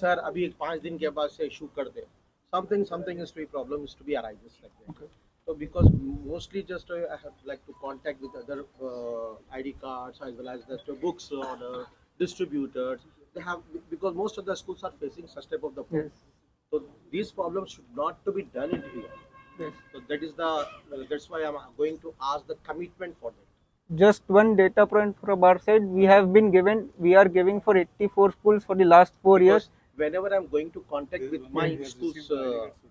Sir अभी 5 दिन के बाद से इशू कर दे something is to be problem is to be arises like that. Okay. So because mostly just I have like to contact with other ID cards as well as the books order distributors. They have because most of the schools are facing such type of the problem. Yes. So these problems should not to be done in here. Yes. So that is the that's why I'm going to ask the commitment for that. Just one data point from our side, we are giving for 84 schools for the last 4 years. Because whenever I'm going to contact with my school's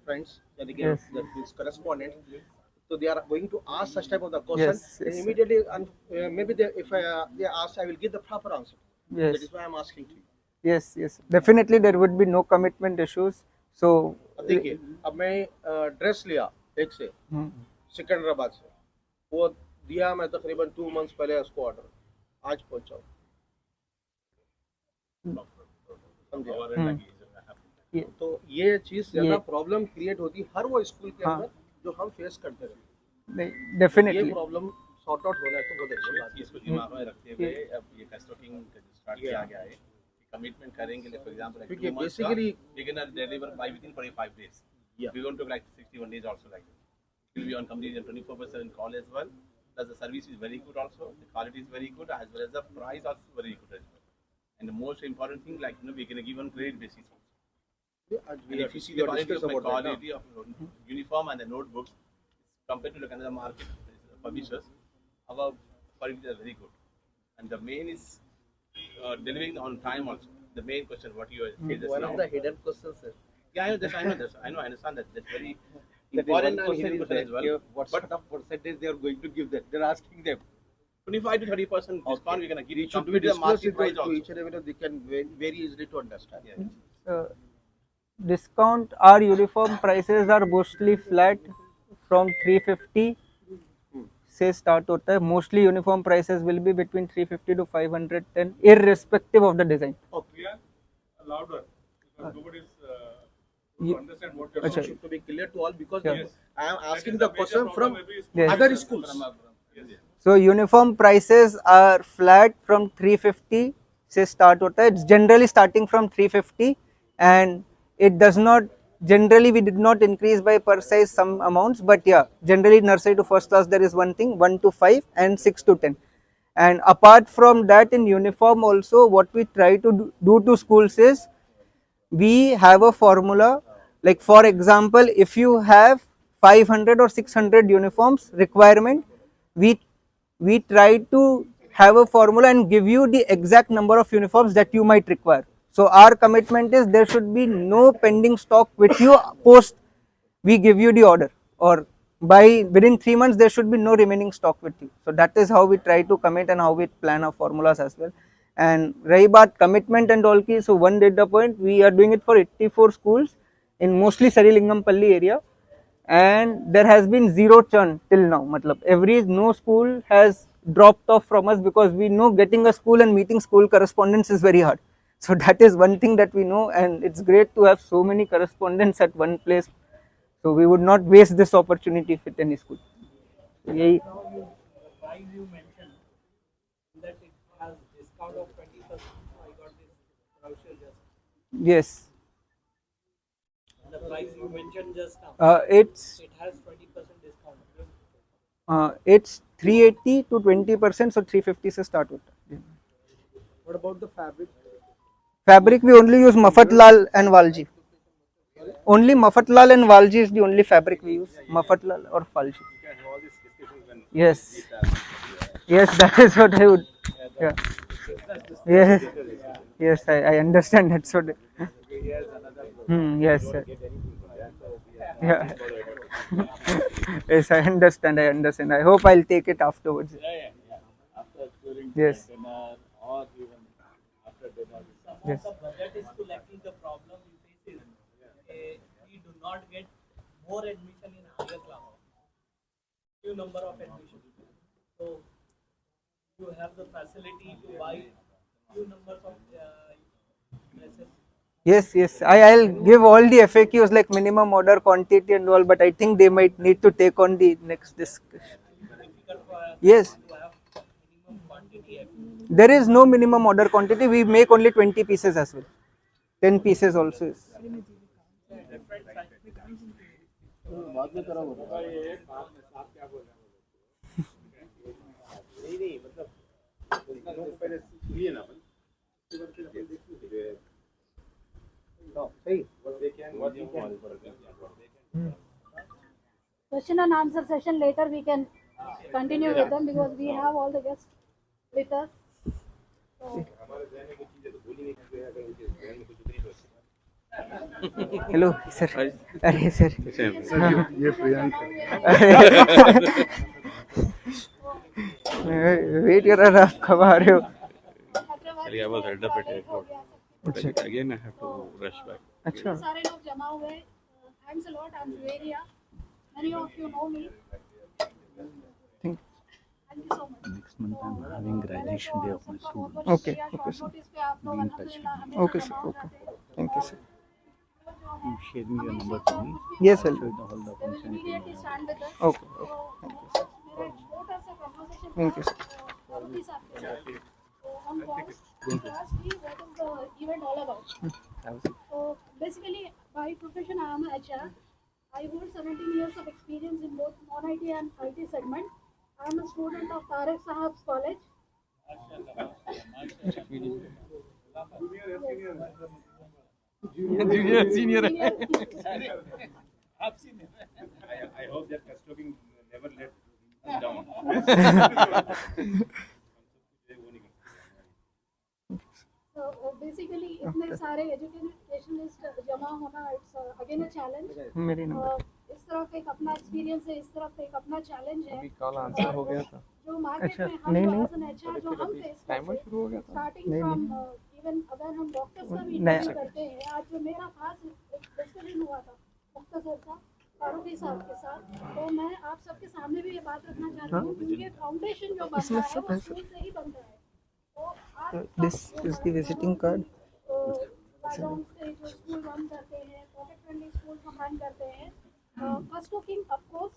friends, and again Yes. that means correspondent, so they are going to ask such type of the question, Yes, and yes. immediately, maybe if they ask, I will give the proper answer. Yes. That is why I'm asking to you. Yes, yes. Definitely there would be no commitment issues. So, अब देखिए अब मैं dress लिया एक से hmm, Secunderabad से वो दिया मैं तकरीबन 2 मंथ्स पहले उसको ऑर्डर आज पहुंचाऊँ समझे hmm, ये, तो ये चीज ज्यादा ये, प्रॉब्लम क्रिएट होती है हर वो स्कूल के हाँ, अंदर जो हम फेस करते रहे नहीं, ये definitely. प्रॉब्लम सॉर्ट आउट होना है तो बहुत अच्छी बात है इसको दिमाग में रखते हुए अब ये कस्टोकिंग स्टार्ट किया गया है कमिटमेंट करेंगे फॉर एग्जांपल लाइक क्योंकि 2 months basically we can deliver by within 45 days. Yeah. We don't take like 61 days also like that. It will be on completely 24/7 call as well. Plus the service is very good also. The quality is very good as well as the price also very good as well. And the most important thing like we can give on credit basis also. And if you see the quality of my quality of uniform and the notebooks compared to the another market publishers, our quality is very good. And the main is delivering on time also. The main question what you say just one now. of the hidden questions is Yeah, I know this. I know this. I understand that. That's very that important one and question hidden is question that as well. what But sort of percentage they are going to give that they're asking them 25 to 30% discount we're gonna give. it should be Complete the disclosed market price to also. each and every they can very easily to understand Yeah. Discount, our uniform prices are mostly flat from 350 से start होता है. Mostly uniform prices will be between 350 to 510 irrespective of the design. okay Yeah, louder because nobody is You- to understand what you're Achha. saying. should to be clear to all because Yeah. I am That asking is the major question problem from every school Yes. other faces. schools Yes, yes. So uniform prices are flat from 350 से start होता है. It's generally starting from 350 and it does not generally we did not increase by per size some amounts, but yeah, generally nursery to first class there is one thing 1 to 5 and 6 to 10. And apart from that in uniform also what we try to do to schools is we have a formula, like for example if you have 500 or 600 uniforms requirement, we we try to have a formula and give you the exact number of uniforms that you might require. So our commitment is there should be no pending stock with you post we give you the order, or by within 3 months there should be no remaining stock with you. So that is how we try to commit and how we plan our formulas as well. And rahi baat commitment and all ki, so one data point, we are doing it for 84 schools in mostly Sarilingampalli area, and there has been zero churn till now. Matlab every no school has dropped off from us because we know getting a school and meeting school correspondence is very hard. So that is one thing that we know, and it's great to have so many correspondents at one place. So we would not waste this opportunity with any school. So yahi, The price you mentioned that it has discount of 20%. I got this brochure just. yes, The price you mentioned just now. it's It has 20% discount. it's 380 to 20%, so 350 से start होता है. what about the fabric Fabric we only use Mafatlal and Walji. Only Mafatlal and Walji is the only fabric we use. Mafatlal or Walji. Yes. Yes, that is what I would. Yeah. Yes. Yes, I understand. That's what. Yes, sir. Yeah. Yes, I understand. I understand. I hope I'll take it afterwards. Yes. Some Yes. of the budget is to lacking the problem we face is we do not get more admission in higher class. Few number of admission. So you have the facility to buy few numbers of dresses. Yes, yes. I'll give all the FAQs like minimum order quantity and all, but I think they might need to take on the next discussion. Difficult for us Yes, to have minimum quantity. there is no minimum order quantity. We make only 20 pieces as well. 10 pieces also is. Question and answer session later we can continue with them because we have all the guests with us. So, Hello sir. अरे sir. Wait कर रहा था, आप कब आ रहे हो? Actually, I was held up at airport. अच्छा Again, I have to rush back. अच्छा सारे लोग जमा हुए हैं. Thanks a lot. I'm Juveria. Many of you know me. Thank Thank you so much. Next month I'm having graduation day of my student. Okay, okay, sir. Notice पे आप लोग अल्हम्दुलिल्लाह हमेशा Okay, sir. जमा हो Okay. जाते हैं. Thank you sir. You share me your number to me. Yes sir. Show the whole They will function. immediately stand with us. Okay. So, मेरा एक छोटा सा conversation Thank you, था, फारूकी साहब के साथ. So, on calls, he asked me what is the event all about. So basically, by profession, I am a HR. I hold 17 years of experience in both non-IT and IT segment. I am a student of Tariq Sahab's college. Senior. I hope that custodian never let us down. So basically, इतने सारे educationist जमा होना it's again a challenge. मेरे number इस तरफ एक अपना experience है, इस तरफ एक अपना चैलेंज है. कॉल आंसर हो गया था. जो मार्केट अच्छा, में हम नहीं, नहीं. एज एन एचआर जो हम फेस टाइमर शुरू हो गया था. स्टार्टिंग नहीं, फ्रॉम इवन अगर हम डॉक्टर्स का भी नया- इंटरव्यू करते हैं. आज जो मेरा खास डिस्कशन हुआ था मुख्तसर सा फारूकी साहब के साथ, तो मैं आप सबके सामने भी ये बात रखना चाहती हूँ कि उनके फाउंडेशन जो बनता इसमें है सब वो है, स्कूल से ही बनता है. तो आप So सब this is the visiting card. Background से जो स्कूल रन करते हैं, पॉकेट फ्रेंडली स्कूल हम रन करते हैं. फर्स्ट टॉकिंग ऑफ कोर्स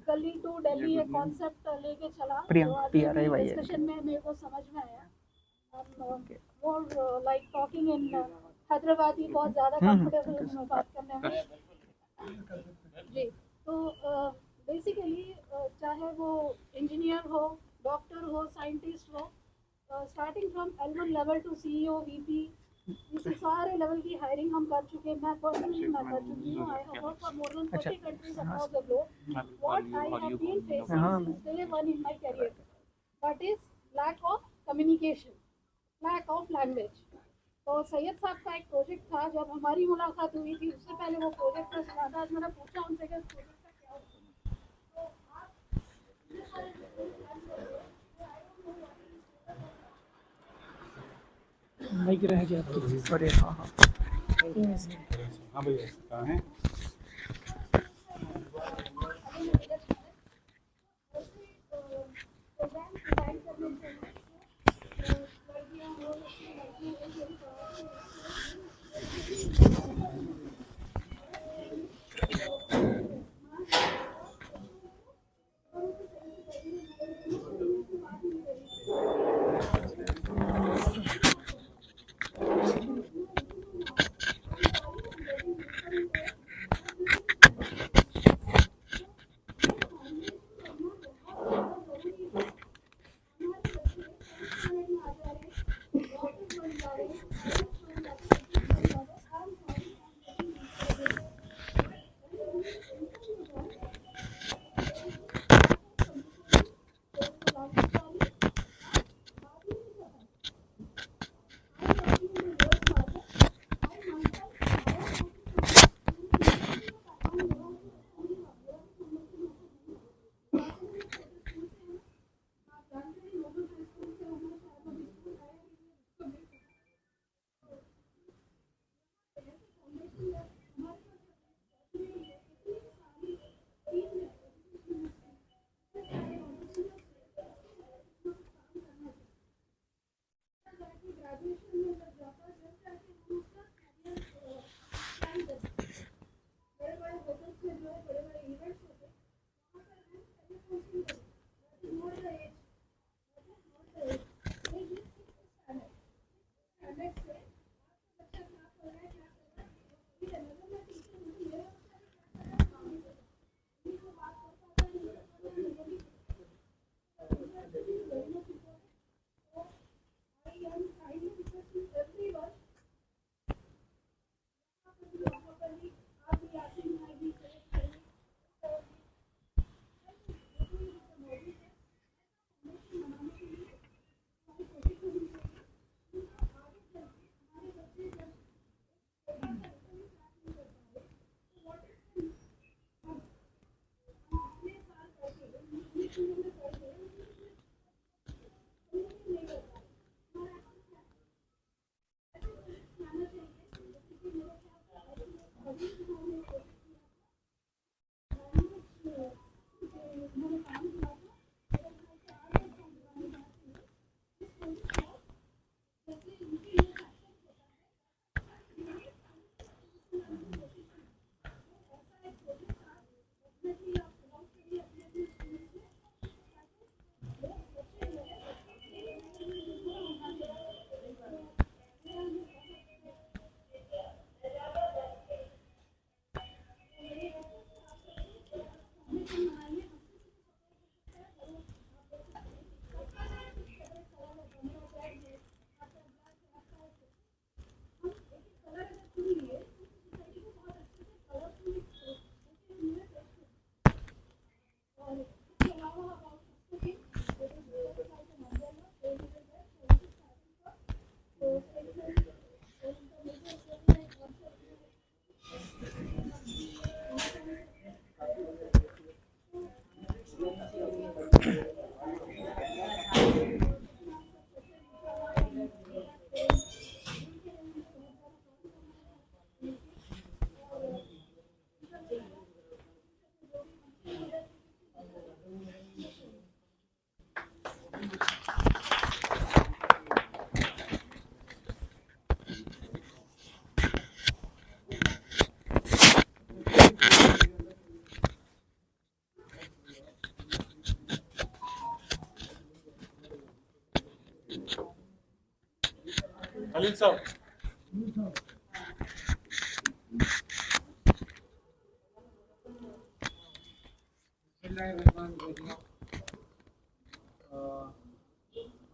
गली टू दिल्ली एक कॉन्सेप्ट लेके चला. प्रियंक, PRIYN. डिस्कशन में मेरे को समझ में आया. More like talking in Hyderabadi बहुत ज़्यादा कंफर्टेबल हूँ मैं बात करने में. जी. तो बेसिकली चाहे वो इंजीनियर हो, डॉक्टर हो, साइंटिस्ट हो, starting from L1 level to CEO, VP, इस सारे लेवल की हायरिंग हम कर चुके हैं. मैं पर्सनली मैं कर चुकी हूँ. I have work for more than 40 countries across the globe. What I have been facing since day one in my career, that is lack of communication, lack of language. तो सैयद साहब का एक प्रोजेक्ट था, जब हमारी मुलाकात हुई थी उससे पहले वो प्रोजेक्ट का सुना था. आज मैंने पूछा उनसे कि प्रोजेक्ट का क्या होगा. तो माइक रह गया तो. अरे हाँ हाँ. हाँ भैया कहाँ है?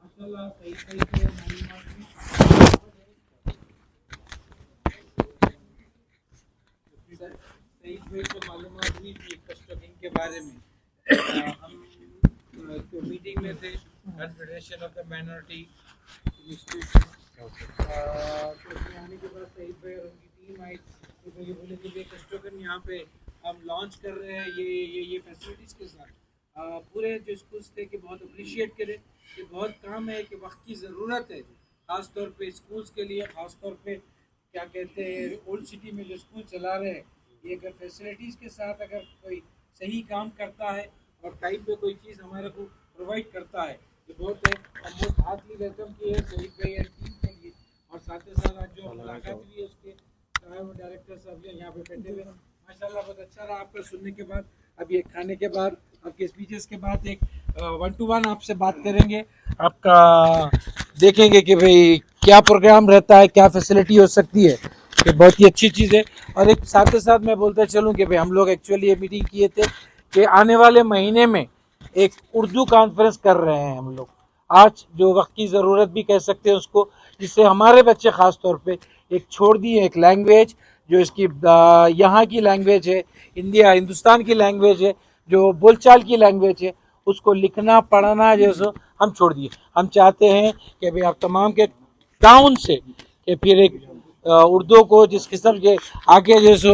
माशाल्लाह सही सही से मालूमात भी सही सही से मालूमात भी थी कस्टमिंग के बारे में। हम तो मीटिंग में थे confederation of the minority institution, तो उसमें आने के बाद सईद भाई और उनकी टीम आई तो ये बोले कि ये कस्टोकन यहाँ पे हम लॉन्च कर रहे हैं ये फैसिलिटीज़ के साथ। पूरे जो स्कूल्स थे कि बहुत अप्रिशिएट करें कि बहुत काम है कि वक्त की ज़रूरत है, ख़ास तौर पे स्कूल्स के लिए, ख़ास तौर पे क्या कहते हैं ओल्ड सिटी में जो स्कूल चला रहे हैं, ये अगर फैसिलिटीज़ के साथ अगर कोई सही काम करता है और टाइम पे कोई चीज़ हमारे को प्रोवाइड करता है तो बहुत है। और मोस्ट हार्टली वेलकम किए शहीद भाई एंड टीम के लिए, और साथ ही साथ आज जो मुलाकात हुई है उसके डायरेक्टर साहब यहाँ पे बैठे हुए। माशाल्लाह बहुत अच्छा रहा आपका सुनने के बाद। अभी एक खाने के बाद आपके स्पीचेस के बाद एक 1-to-1 आपसे बात करेंगे, आपका देखेंगे कि भाई क्या प्रोग्राम रहता है, क्या फैसिलिटी हो सकती है, ये बहुत ही अच्छी चीज़ है। और एक साथ ही साथ मैं बोलते चलूँ कि भाई हम लोग एक्चुअली ये मीटिंग किए थे कि आने वाले महीने में एक उर्दू कॉन्फ्रेंस कर रहे हैं हम लोग, आज जो वक्त की ज़रूरत भी कह सकते हैं उसको, जिससे हमारे बच्चे ख़ास तौर पे एक छोड़ दिए एक लैंग्वेज जो इसकी यहाँ की लैंग्वेज है, हिंदुस्तान की लैंग्वेज है, जो बोलचाल की लैंग्वेज है, उसको लिखना पढ़ना जैसे हम छोड़ दिए। हम चाहते हैं कि भाई आप तमाम के टाउन से कि फिर एक उर्दू को जिस किस्म के आगे जैसे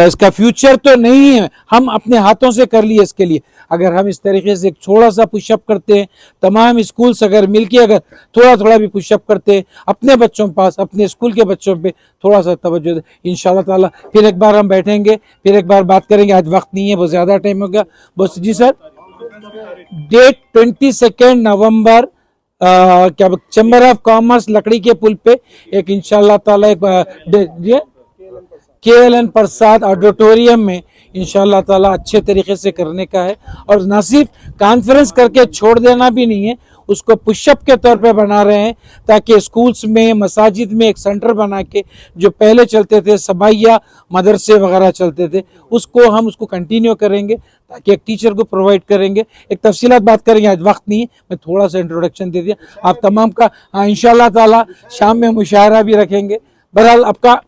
इसका फ्यूचर तो नहीं है, हम अपने हाथों से कर लिए इसके लिए। अगर हम इस तरीके से एक थोड़ा सा पुशअप करते हैं, तमाम स्कूल्स अगर मिलके अगर थोड़ा थोड़ा भी पुशअप करते हैं अपने बच्चों के पास, अपने स्कूल के बच्चों पे थोड़ा सा तवज्जो, इंशाल्लाह ताला फिर एक बार हम बैठेंगे, फिर एक बार बात करेंगे। आज वक्त नहीं है, बहुत ज़्यादा टाइम हो गया। बस जी सर, डेट 22 नवंबर क्या चैम्बर ऑफ कॉमर्स लकड़ी के पुल पे एक इंशाल्लाह ताला एक KLN प्रसाद ऑडिटोरियम में इंशाल्लाह ताला अच्छे तरीके से करने का है। और ना सिर्फ कॉन्फ्रेंस करके छोड़ देना भी नहीं है, उसको पुशअप के तौर पे बना रहे हैं ताकि स्कूल्स में, मसाजिद में एक सेंटर बना के जो पहले चलते थे सबाइया मदरसे वगैरह चलते थे उसको कंटिन्यू करेंगे ताकि एक टीचर को प्रोवाइड करेंगे। एक तफसीलात बात करेंगे, आज वक्त नहीं है, मैं थोड़ा सा इंट्रोडक्शन दे दिया आप तमाम का। हाँ इंशाल्लाह ताला शाम में मुशायरा भी रखेंगे। बहरहाल आपका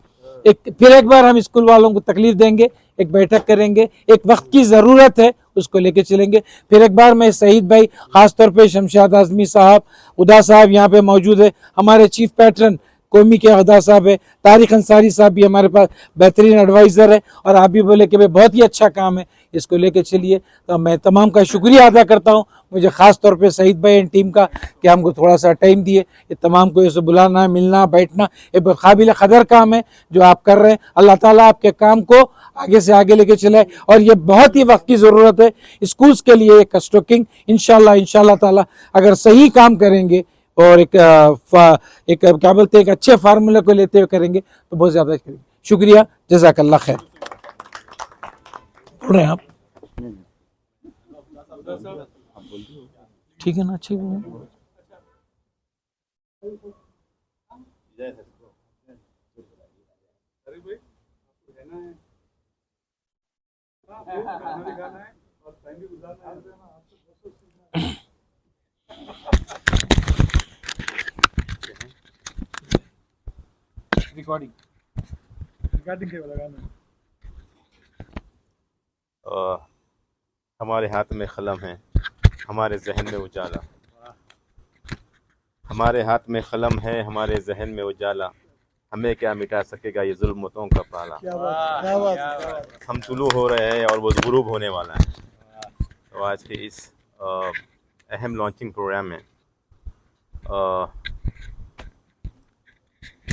फिर एक बार हम स्कूल वालों को तकलीफ देंगे, एक बैठक करेंगे, एक वक्त की ज़रूरत है उसको लेके चलेंगे। फिर एक बार मैं शहीद भाई ख़ास तौर पे शमशाद आज़मी साहब, उदा साहब यहाँ पे मौजूद है, हमारे चीफ पैटर्न कौमी के उदा साहब है, तारिक अंसारी साहब भी हमारे पास बेहतरीन एडवाइज़र है, और आप भी बोले कि भाई बहुत ही अच्छा काम है, इसको लेके चलिए। तो मैं तमाम का शुक्रिया अदा करता हूँ, मुझे ख़ास तौर पे शहीद भाई एंड टीम का कि हमको थोड़ा सा टाइम दिए। ये तमाम को ऐसे बुलाना, मिलना, बैठना एक काबिल कदर काम है जो आप कर रहे हैं। अल्लाह ताला आपके काम को आगे से आगे लेके चलाए, और ये बहुत ही वक्त की ज़रूरत है स्कूल्स के लिए। कस्टोकिंग इंशाल्लाह ताला अगर सही काम करेंगे और एक क्या बोलते हैं एक अच्छे फार्मूले को लेते हुए करेंगे तो बहुत ज़्यादा करेंगे। शुक्रिया, जज़ाकल्लाह खैर। बोल रहे हैं आप? ठीक है ना, अच्छी बात है। रिकॉर्डिंग के लगाना। हमारे हाथ में कलम है, हमारे जहन में उजाला। हमारे हाथ में कलम है, हमारे जहन में उजाला। हमें क्या मिटा सकेगा ये जुल्मतों का पाला। हम तुलू हो रहे हैं और वो गुरूब होने वाला है। तो आज के इस अहम लॉन्चिंग प्रोग्राम में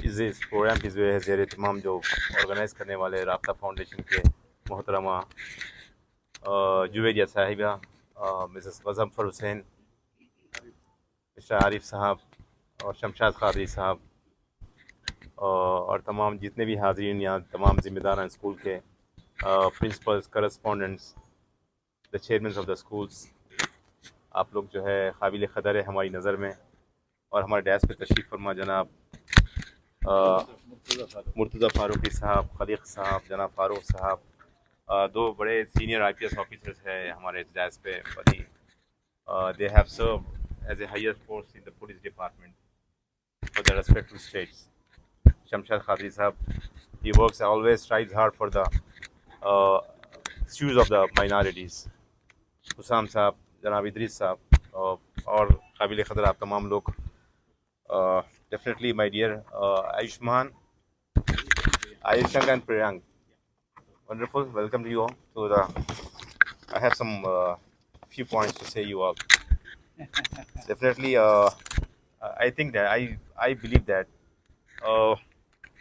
इस प्रोग्राम की जो है ज़ेर तमाम जो ऑर्गेनाइज़ करने वाले राब्ता फाउंडेशन के मोहतरमा जुवेरिया साहिबा, मिसेस गज़फ़र हुसैन, मिस्टर आरिफ साहब और शमशाद क़ादरी साहब, और तमाम जितने भी हाज़रीन यहाँ, तमाम ज़िम्मेदारान स्कूल के, principles, correspondents, the chairman of the schools, आप लोग जो है काबिल क़दर है हमारी नज़र में, और हमारे डैश पे तशरीफ़ फरमा जनाब मुर्तज़ा फ़ारूकी साहब, खलीक साहब, जनाब फ़ारूक साहब, दो बड़े सीनियर IPS ऑफिसर्स हैं हमारे डैश पे बनी। They have served as a higher post in the police department for their respective states. Shamshad Khadri Sahab, he works always strives hard for the uh, issues of the minorities. Hussam Sahab, Janab Idris Sahab, और काबिल क़दर आप तमाम लोग, definitely my dear Ayushman, Ayushang and Priyank, wonderful. Welcome to you all. To the, I have some few points to say you all. Definitely, I think that I believe that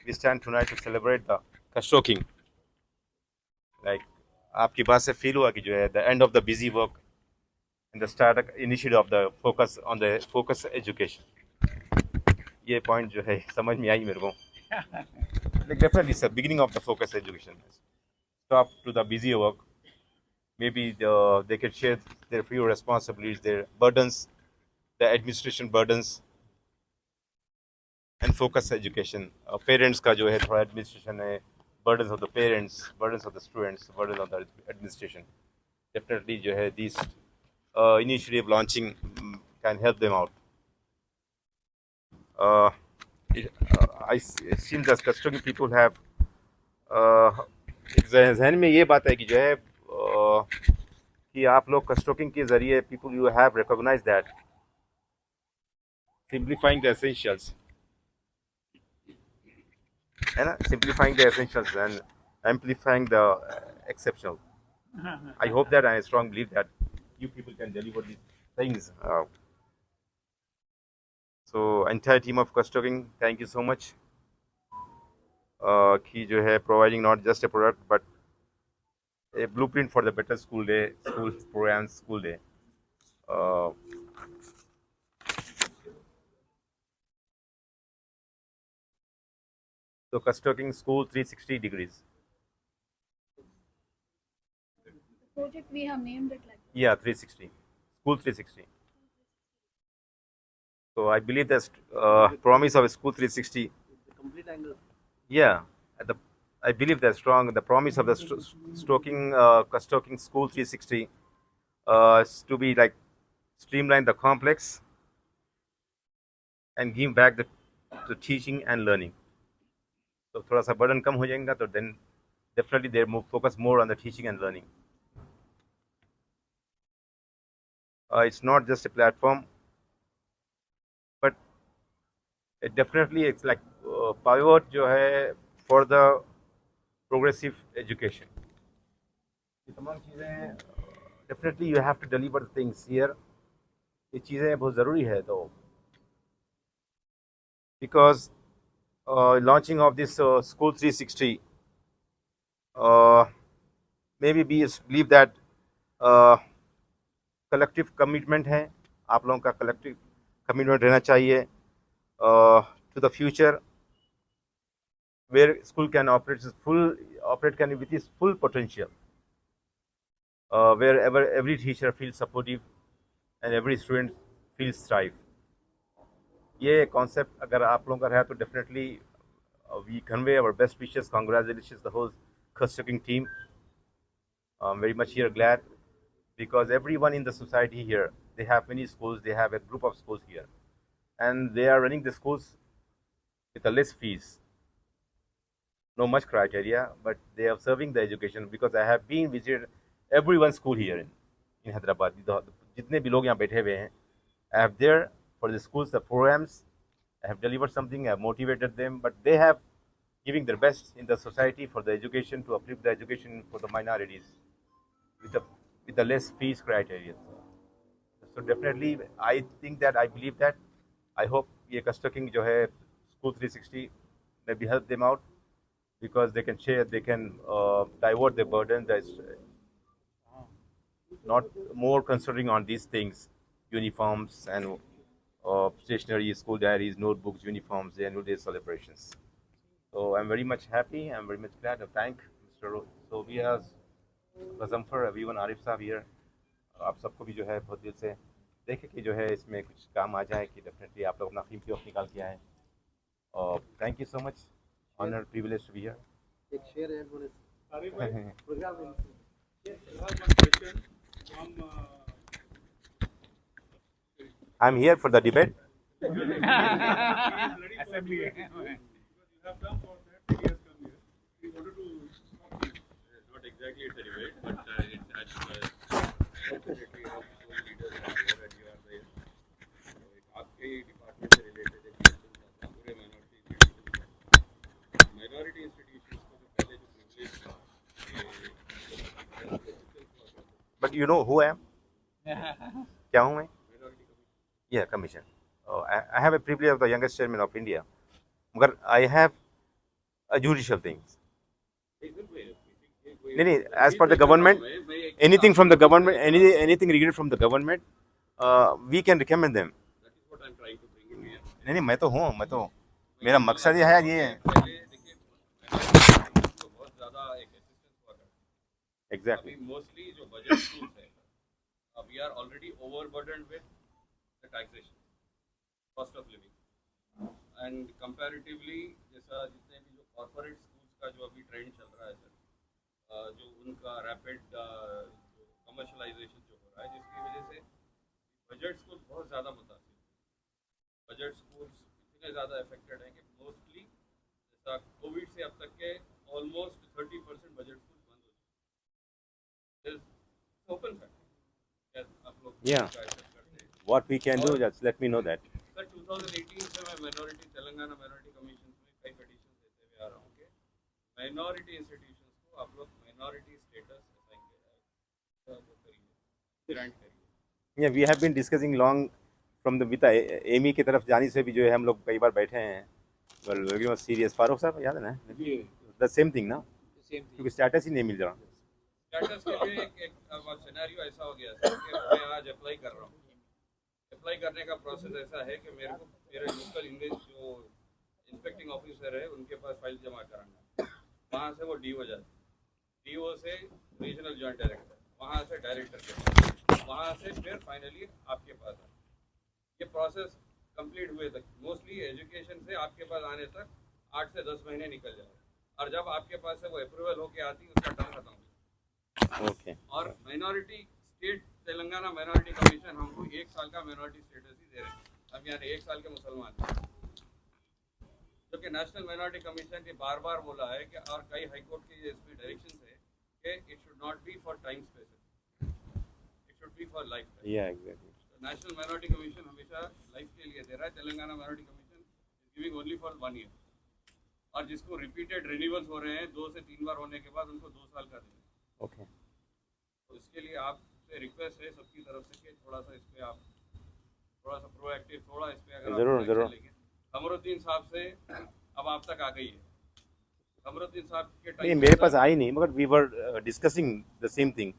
we stand tonight to celebrate the Kashto King. Like आपकी बात से feel हुआ कि जो है the end of the busy work and the start initiative of the focus on the focus education. ये point जो है समझ में आई मेरे को. Like definitely it's the beginning of the focus education. Stop to the busy work. Maybe they can share their few responsibilities, their burdens, the administration burdens, and focus education. Parents का जो है थोड़ा administration है, burdens of the parents, burdens of the students, burdens of the administration. Definitely जो है these initiative launching can help them out. It seems that custodian people have जहन में ये बात है कि जो है कि आप लोग कस्टोकिंग के ज़रिए people you have recognized that simplifying the essentials है ना, simplifying the essentials and amplifying the exceptional. I hope that I strongly believe that you people can deliver these things. So entire team of Kustocking, thank you so much. कि जो है providing not just a product but a blueprint for the better school day, school programs, school day. So Kustocking School 360 degrees. The project we have named it like that. Yeah, 360. School 360. So I believe that promise of School 360. The complete angle. Yeah, I believe that's strong. The promise of the Kustocking School 360 is to be like streamline the complex and give back the teaching and learning. So थोड़ा सा burden कम हो जाएगा तो then definitely they focus more on the teaching and learning. It's not just a platform, but it definitely it's like pivot जो है for the progressive education. ये तमाम चीज़ें definitely you have to deliver things here. ये चीज़ें बहुत ज़रूरी है तो because launching of this School 360 maybe we believe that collective commitment है, आप लोगों का collective commitment रहना चाहिए to the future where school can operate with its full potential, wherever every teacher feels supportive and every student feels thrive. ये concept अगर आप लोगों का रहा तो definitely we convey our best wishes, congratulations the whole Kustocking team. I'm very much here glad because everyone in the society here, they have many schools, they have a group of schools here, and they are running the schools with a less fees, no much criteria, but they are serving the education because I have been visited everyone's school here in Hyderabad. जितने भी लोग यहाँ बैठे हुए हैं, I have there for the schools, the programs, I have delivered something, I have motivated them, but they have giving their best in the society for the education, to uplift the education for the minorities with the less fees criteria. So definitely, I think that, I believe that, I hope ये Kustocking जो है School 360 maybe help them out because they can share, they can divert their burden. That is not more considering on these things, uniforms and stationery, school diaries, notebooks, uniforms, the annual day celebrations. So I'm very much happy. I'm very much glad to thank Mr. Sobias, Gazamfar, everyone, Arif Sahab here. आप सबको भी जो है बहुत दिल से देखें कि जो है इसमें कुछ काम आ जाए, कि डेफिनेटली आप लोग अपना कीमती वक्त निकाल के आए, और thank you so much, honour privilege to be here. एक शेयर है बोले प्रोग्राम में I am here for the debate. Not exactly it's a debate, but it's as definitely आप all leaders are here and you are there. तो एक आपके department से रिलेटेड एक क्वेश्चन था पूरे माइनॉरिटी इंस्टीट्यूशंस को जो पहले जो प्रिविलेज था but you know who I am, क्या हूँ मैं? Yeah, commission. I have a privilege of the youngest chairman of India. But I have a judicial things. नहीं, as per the government, anything from the government, anything related from the government, we can recommend them. That is what I'm trying to bring in here. नहीं, मैं तो हूँ, मेरा मकसद ये है, ये है। पहले देखिए बहुत ज़्यादा एक असिस्टेंस हुआ करता है। Exactly. अभी मोस्टली जो बजट स्कूल्स है, we are already overburdened with the taxation, cost of living, and comparatively जैसा जितने भी जो corporate schools का जो अभी ट्रेंड चल रहा है सर, जो उनका रैपिड कमर्शलाइजेशन जो हो रहा है, जिसकी वजह से बजट स्कूल बहुत ज़्यादा मुतासिर है। बजट स्कूल्स इतने ज़्यादा अफेक्टेड हैं कि मोस्टली जैसा कोविड से अब तक के ऑलमोस्ट 30% बजट स्कूल बंद हो चुके हैं। ओपन फैक्ट, आप लोग Yeah. What we can do, just let me know that. Sir 2018 से मैं माइनॉरिटी तेलंगाना माइनॉरिटी कमीशन में कई पिटीशन देते हुए आ रहा हूँ कि माइनॉरिटी इंस्टीट्यूशंस को आप लोग माइनॉरिटी स्टेटस असाइन करिए, ग्रांट करिए। Yeah, we have been discussing long from the with एमी की तरफ जाने से भी जो है हम लोग कई बार बैठे हैं। Well, very much serious. Farooq साहब याद है ना? The same thing ना? क्योंकि स्टेटस ही नहीं मिल रहा। स्टेटस के लिए एक सिनेरियो ऐसा हो गया सर कि मैं आज अप्लाई कर रहा हूँ। अप्लाई करने का प्रोसेस ऐसा है कि मेरे को मेरे लोकल जो इंस्पेक्टिंग ऑफिसर है उनके पास फाइल जमा कराना, वहाँ से वो डीओ जाते, डीओ से रीजनल जॉइंट डायरेक्टर, वहाँ से डायरेक्टर के पास, वहाँ से फिर फाइनली आपके पास आए। ये प्रोसेस कंप्लीट हुए तक मोस्टली एजुकेशन से आपके पास आने तक 8 से 10 महीने निकल जाए, और जब आपके पास से वो अप्रूवल होके आती उसका टर्म खत्म हो। Okay. और minority state Telangana minority commission हमको 1 साल का माइनॉरिटी स्टेटस ही दे रहे हैं। अब यानी 1 साल के मुसलमान, जो कि नेशनल माइनॉरिटी कमीशन ने बार बार बोला है कि, और कई हाई कोर्ट की इसमें डायरेक्शन है कि it should not be for time specific, it should be for life time. Yeah, exactly. National minority commission हमेशा लाइफ के लिए दे रहा है, Telangana minority commission is giving only for 1 year, और जिसको रिपीटेड रिन्यूअल्स हो रहे हैं 2 से 3 बार होने के बाद उनको 2 साल का देंगे। Okay. तो इसके लिए आपसे रिक्वेस्ट है सबकी तरफ से कि थोड़ा सा इस पे आप थोड़ा सा प्रोएक्टिव, थोड़ा इस पे अगर जरूर, आप जरूर। लेंगे। कमरुद्दीन साहब से अब आप तक आ गई है। कमरुद्दीन साहब के नहीं, टाइम मेरे पास आई नहीं, मगर we were discussing the same thing,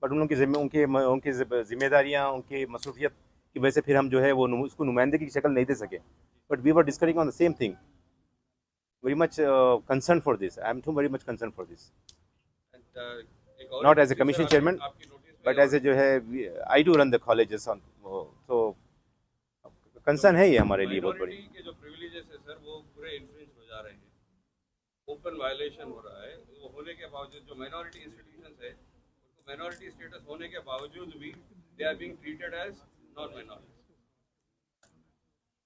but उन लोगों की उनकी जिम्मेदारियाँ, उनकी मसरूफियत की वजह से फिर हम जो है वो उसको नुमाइंदगी की शक्ल नहीं दे सके, but we were discussing on the same thing, very much concern for this, I am too very much concern for this, not as a commission chairman, but as a जो है I do run the colleges on, तो कंसर्न है ये हमारे लिए बहुत बड़ी। माइनॉरिटी के जो प्रिविलेजेस है सर वो पूरे इन्फ्रिंज हो जा रहे हैं, ओपन वायलेशन हो रहा है। वो होने के बावजूद जो माइनॉरिटी इंस्टीट्यूशंस है उनको माइनॉरिटी स्टेटस होने के बावजूद भी they are being treated as non minority.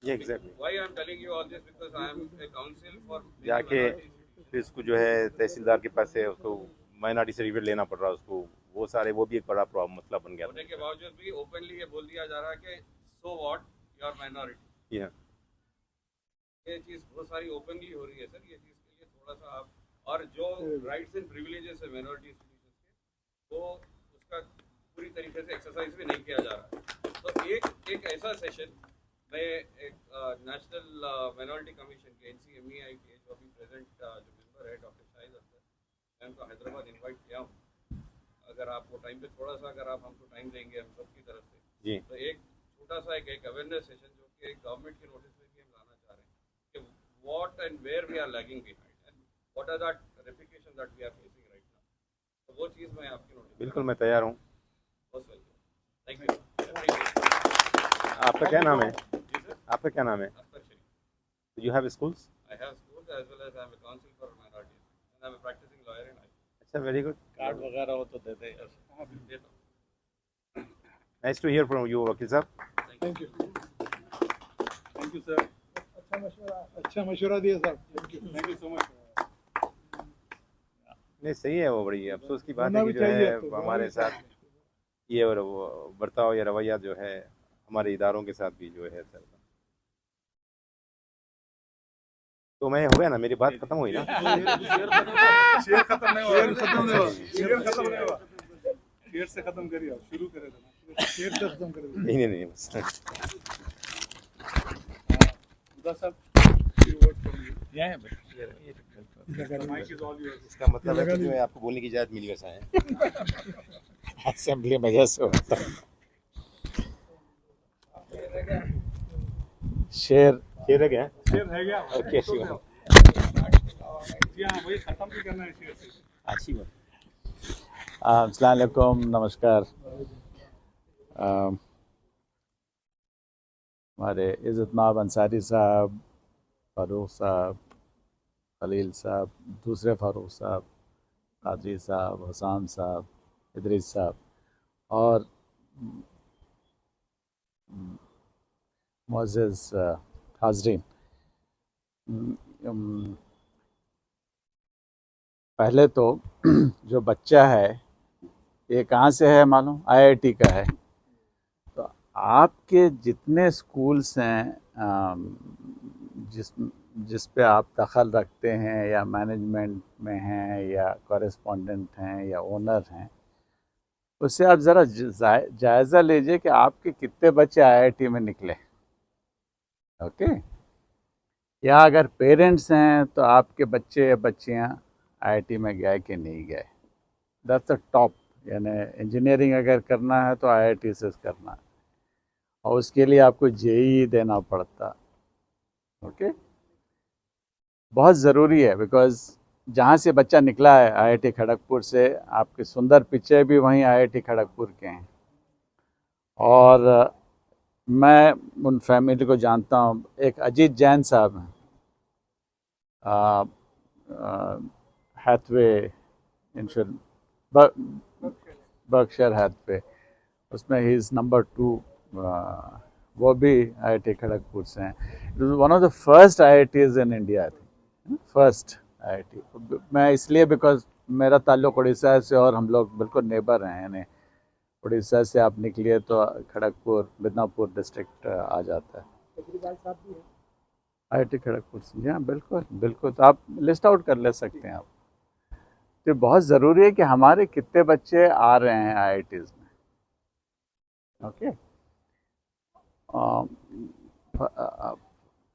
ये exactly, why I am telling you all this because I am a council for जाके फिर इसको जो है तहसीलदार के पास से उसको माइनॉरिटी से रिव्यू लेना पड़ रहा है उसको, वो सारे वो भी एक बड़ा प्रॉब्लम मसला बन गया। होने के बावजूद भी ओपनली ये बोल दिया जा रहा है कि so what you are minority. Yeah. ये चीज़ बहुत सारी ओपनली हो रही है सर, ये चीज़ के लिए थोड़ा सा आप, और जो राइट्स एंड प्रिविलेजेस है माइनॉरिटी इंस्टीट्यूशंस के, वो उसका पूरी तरीके से एक्सरसाइज भी नहीं किया जा रहा है। तो एक ऐसा सेशन मैं एक नेशनल माइनॉरिटी कमीशन के NCMEI के जो अभी प्रेजेंट जो मेंबर है डॉक्टर शाहिद अख्तर, मैं उनको हैदराबाद इन्वाइट किया हूँ। अगर आप वो टाइम पे थोड़ा सा अगर आप हमको टाइम देंगे हम सबकी तरफ से, जी, तो एक छोटा सा एक अवेयरनेस सेशन जो कि गवर्नमेंट के नोटिस में भी हम लाना चाह रहे हैं कि what and where we are lagging behind and what are that replication that we are facing right now. तो वो चीज़ मैं आपके नोटिस बिल्कुल मैं तैयार हूँ। बहुत वेलकम, थैंक यू। आपका क्या नाम है? आपका क्या नाम है? You have schools? I have schools as well as I am a counsel for minorities. And I am a practicing lawyer in I. अच्छा, वेरी गुड. कार्ड वगैरह हो तो दे दे. Nice to hear from you वकील साहब. Thank you sir. अच्छा मशवरा दिया साहब. Thank you so much. नहीं, सही है. वो बड़ी अफसोस की बात होना है कि भी जो चाहिए है अब तो, हमारे साथ ये और वो बर्ताव या रवैया जो है हमारे इदारों के साथ भी जो है सर. तो मैं हो गया ना, मेरी बात खत्म हुई ना. शेयर खत्म नहीं हुआ. शेयर से खत्म करिए. शुरू करे थे ना. शेयर से खत्म करिए. नहीं बस. खुदा साहब माइक इज ऑल योर्स. इसका मतलब है कि जो है आपको बोलने की इजाजत मिली वैसा है. असेंबली में जैसे होता है. शेर रह गया. शेयर रह गया. ओके, अच्छी बात. जी हाँ, वही खत्म भी करना है शेयर से. अच्छी बात. अस्सलाम वालेकुम, नमस्कार. हमारे इज़्ज़तमाब अंसारी साहब, फ़ारूक साहब, खलील साहब, दूसरे फ़ारूक साहब, कादरी साहब, हुसैन साहब, इदरीस साहब और मुअज़्ज़ज़ हाज़रीन. पहले तो जो बच्चा है ये कहाँ से है मालूम? आईआईटी का है. तो आपके जितने स्कूल्स हैं जिस पे आप दखल रखते हैं या मैनेजमेंट में हैं या कॉरेस्पॉन्डेंट हैं या ओनर हैं, उससे आप ज़रा जायज़ा लीजिए कि आपके कितने बच्चे आईआईटी में निकले. ओके. या अगर पेरेंट्स हैं तो आपके बच्चे या बच्चियाँ आईआईटी में गए कि नहीं गए. That's the top. यानी इंजीनियरिंग अगर करना है तो आईआईटी से करना है और उसके लिए आपको जेईई देना पड़ता. ओके. बहुत ज़रूरी है बिकॉज़ जहाँ से बच्चा निकला है आईआईटी खड़गपुर से, आपके सुंदर पिक्चर भी वहीं आईआईटी खड़गपुर के हैं. और मैं उन फैमिली को जानता हूँ. एक अजीत जैन साहब हैं, हैथवे इंश्योरेंस, बर्कशायर हैथवे, उसमें ही इज़ नंबर 2. वो भी आईआईटी खड़गपुर से हैं. It was one of the first IITs in India. First IIT. मैं इसलिए बिकॉज मेरा ताल्लुक़ उड़ीसा से और हम लोग बिल्कुल नेबर हैं. यानी उड़ीसा से आप निकलिए तो खड़गपुर, मिदनापुर डिस्ट्रिक्ट आ जाता है. आईआईटी खड़गपुर से. हाँ बिल्कुल बिल्कुल. तो आप लिस्ट आउट कर ले सकते हैं आप. तो बहुत ज़रूरी है कि हमारे कितने बच्चे आ रहे हैं आईआईटीज़ में. ओके.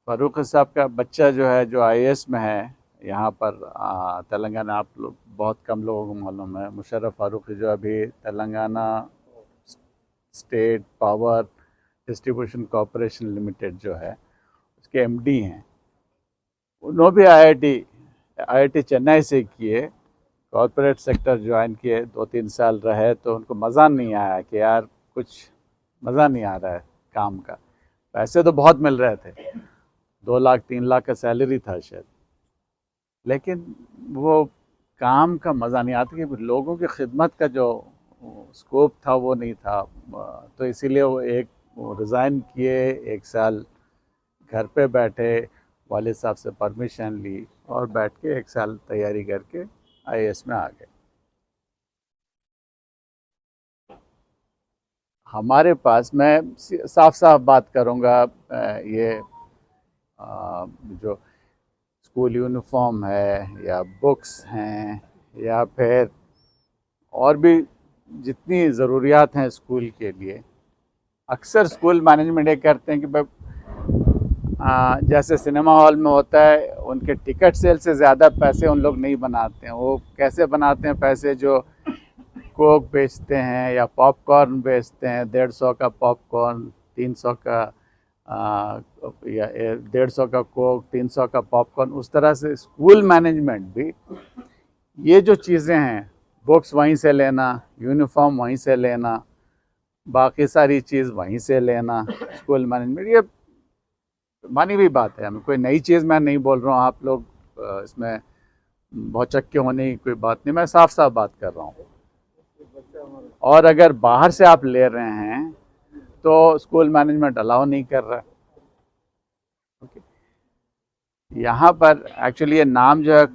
फ़ारूक साहब का बच्चा जो है जो आईएएस में है यहाँ पर तेलंगाना, आप लोग बहुत कम लोगों को मालूम है, मुशर्रफ फारूकी जो अभी Telangana state power distribution corporation limited जो है उसके एमडी हैं. उन्होंने भी आईआईटी चेन्नई से किए, कॉरपोरेट सेक्टर ज्वाइन किए, 2-3 साल रहे तो उनको मज़ा नहीं आया कि यार कुछ मज़ा नहीं आ रहा है काम का. पैसे तो बहुत मिल रहे थे, 2 लाख 3 लाख का सैलरी था शायद, लेकिन वो काम का मज़ा नहीं आता कि लोगों की खिदमत का जो स्कोप था वो नहीं था. तो इसीलिए वो रिज़ाइन किए, 1 साल घर पे बैठे, वालिद साहब से परमिशन ली और बैठ के 1 साल तैयारी करके आईएएस में आ गए. हमारे पास, मैं साफ साफ बात करूँगा, ये जो स्कूल यूनिफॉर्म है या बुक्स हैं या फिर और भी जितनी ज़रूरियात हैं स्कूल के लिए, अक्सर स्कूल मैनेजमेंट ये करते हैं कि भाई जैसे सिनेमा हॉल में होता है, उनके टिकट सेल से ज़्यादा पैसे उन लोग नहीं बनाते हैं. वो कैसे बनाते हैं पैसे? जो कोक बेचते हैं या पॉपकॉर्न बेचते हैं, 150 का पॉपकॉर्न, 300 का या 150 का कोक, 300 का पॉपकॉर्न. उस तरह से स्कूल मैनेजमेंट भी ये जो चीज़ें हैं, बुक्स वहीं से लेना, यूनिफॉर्म वहीं से लेना, बाकी सारी चीज़ वहीं से लेना, स्कूल मैनेजमेंट, ये मानी हुई बात है। हमें कोई नई चीज़ मैं नहीं बोल रहा हूँ, आप लोग इसमें भौचक्के होने की कोई बात नहीं, मैं साफ साफ बात कर रहा हूँ। और अगर बाहर से आप ले रहे हैं तो स्कूल मैनेजमेंट अलाउ नहीं कर रहा है। यहाँ पर एक्चुअली ये नाम जो है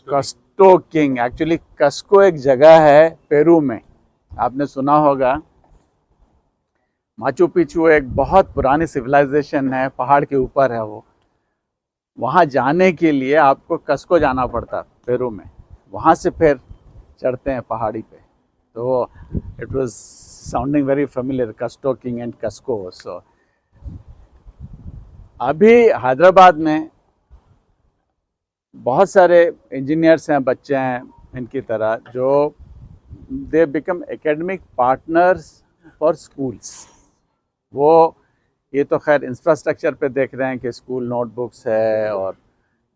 कस्टो किंग, एक्चुअली कस्को एक जगह है पेरू में, आपने सुना होगा। माचू पिचू एक बहुत पुरानी सिविलाइजेशन है, पहाड़ के ऊपर है वो। वहाँ जाने के लिए आपको कस्को जाना पड़ता पेरू में, वहाँ से फिर चढ़ते हैं पहाड़ी पे। तो it was sounding very familiar, casto king and casco. So अभी हैदराबाद में बहुत सारे इंजीनियर्स हैं, बच्चे हैं इनकी तरह, जो they become academic partners for schools. वो ये तो खैर इंफ्रास्ट्रक्चर पे देख रहे हैं कि स्कूल नोटबुक्स है और